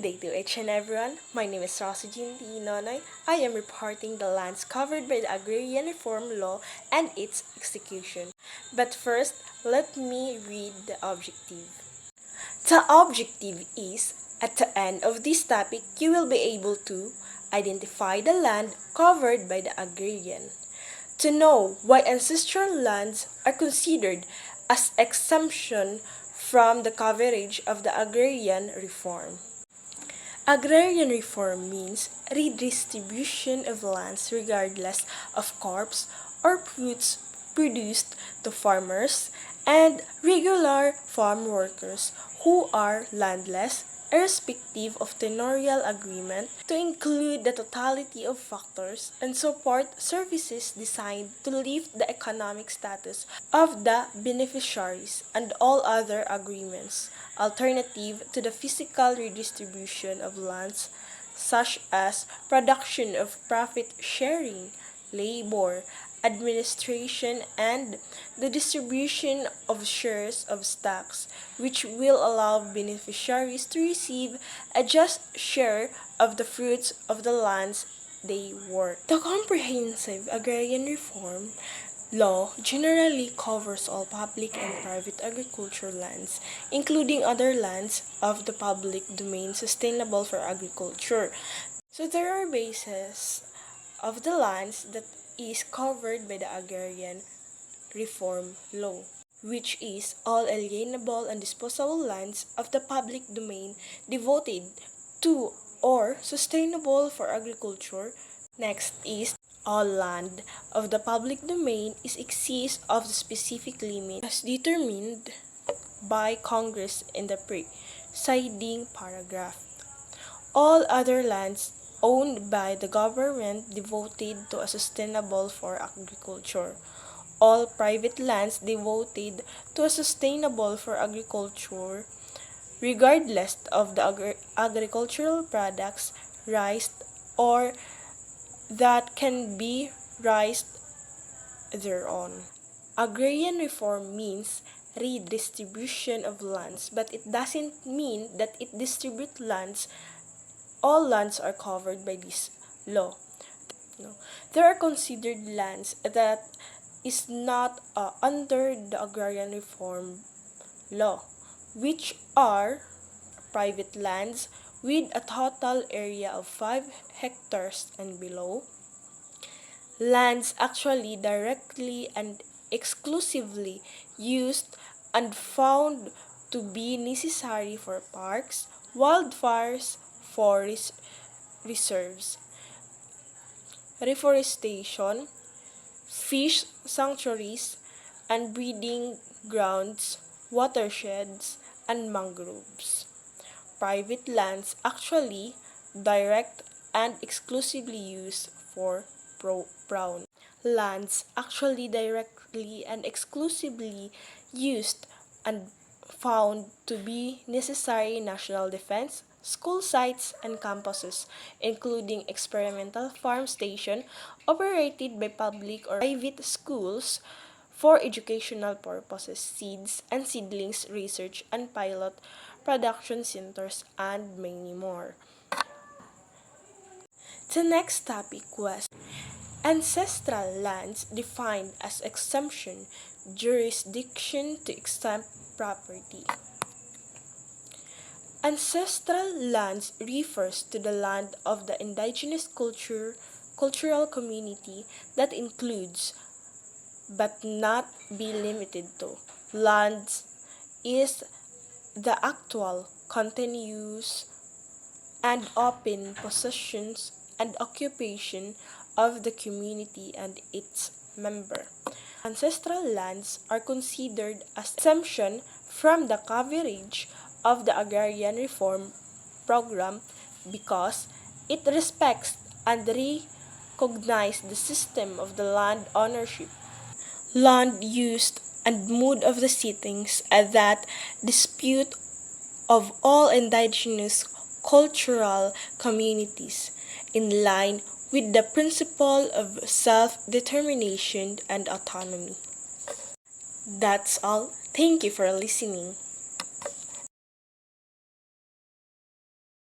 day to each and everyone. My name is Rosagine D. Nonoy. I am reporting the lands covered by the Agrarian Reform Law and its execution. But first, let me read the objective. The objective is, at the end of this topic, you will be able to identify the land covered by the agrarian, to know why ancestral lands are considered as exemption from the coverage of the agrarian reform. Agrarian reform means redistribution of lands regardless of crops or fruits produced to farmers and regular farm workers who are landless, irrespective of tenurial agreement, to include the totality of factors and support services designed to lift the economic status of the beneficiaries and all other agreements alternative to the physical redistribution of lands such as production of profit sharing, labor, administration, and the distribution of shares of stocks, which will allow beneficiaries to receive a just share of the fruits of the lands they work. The comprehensive agrarian reform law generally covers all public and private agricultural lands, including other lands of the public domain sustainable for agriculture. So there are bases of the lands that is covered by the Agrarian Reform Law, which is all alienable and disposable lands of the public domain devoted to or sustainable for agriculture. Next is all land of the public domain is exceeds of the specific limit as determined by Congress in the preceding paragraph. All other lands owned by the government devoted to a sustainable for agriculture. All private lands devoted to a sustainable for agriculture, regardless of the agricultural products raised or that can be raised thereon. Agrarian reform means redistribution of lands, but it doesn't mean that it distributes lands. All lands are covered by this law. No. There are considered lands that is not under the agrarian reform law, which are private lands with a total area of 5 hectares and below, lands actually directly and exclusively used and found to be necessary for parks, wildfires, forest reserves, reforestation, fish sanctuaries, and breeding grounds, watersheds, and mangroves. Private lands actually direct and exclusively used for brown lands actually directly and exclusively used and found to be necessary national defense, school sites, and campuses, including experimental farm station operated by public or private schools for educational purposes, seeds and seedlings research and pilot production centers, and many more. The next topic was ancestral lands defined as exemption jurisdiction to exempt property. Ancestral lands refers to the land of the indigenous cultural community that includes but not be limited to lands is the actual, continuous, and open possessions and occupation of the community and its member. Ancestral lands are considered as exemption from the coverage of the agrarian reform program because it respects and recognizes the system of the land ownership, land use, and mood of the settings that dispute of all indigenous cultural communities in line with the principle of self-determination and autonomy. That's all. Thank you for listening.